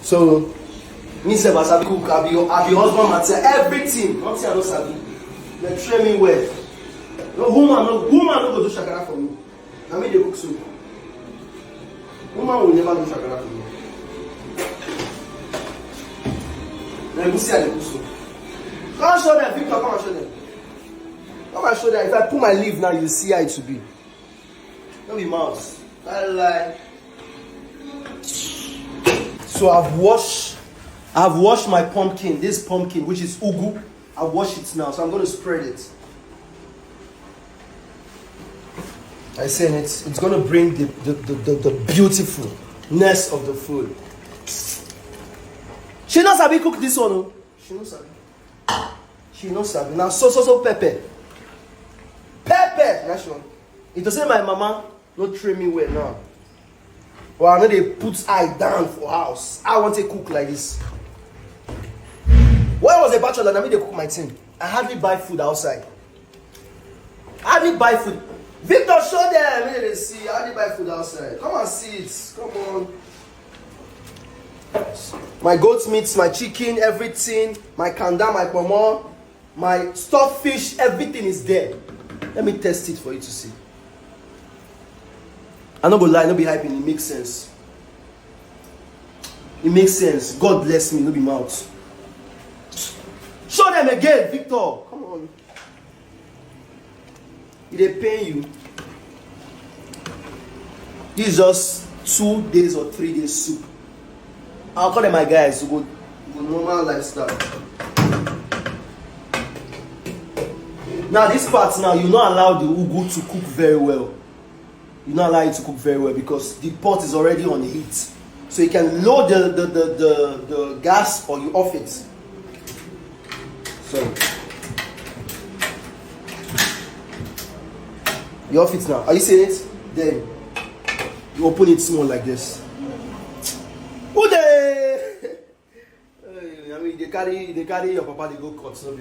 So, me say I sabi cook, I be husband material, everything. Not say I don't sabi. They train me well. No woman no go do shakara for me. Na me dey cook soup. Woman will never do shakara for me. Na you see I dey cook soup. Come and show them, Victor. Come and show them. Come and show them. If I put my leaf now, you see how it will be. Don't be mouse. I lie. So I've washed my pumpkin. This pumpkin, which is ugu. I've washed it now, so I'm going to spread it. I say it's going to bring the beautifulness of the food. She knows how we cook this one. Oh? She knows how. She knows how. Now so pepper. Pepper. That's one. It doesn't say my mama not train me well now. Or I know they put eye down for house. I want to cook like this. When I was a bachelor, I made they cook my thing. I hardly buy food outside. I hardly buy food. Victor, show them. Let me see. I hardly buy food outside. Come and see it. Come on. My goat meat, my chicken, everything. My kanda, my pomo, my stuffed fish, everything is there. Let me test it for you to see. I'm not gonna lie, no be hyping, it makes sense. It makes sense. God bless me, no be mouth. Show them again, Victor. Come on. If they pay you, this is just 2 days or 3 days soup. I'll call them my guys who go normal lifestyle. Now this part now, you not allow the ugu to cook very well. You not allow it to cook very well because the pot is already on heat. So you can load the gas or you off it. So you off it now. Are you seeing it? Then you open it small like this. Who they? I mean they carry your papa, they go cut, so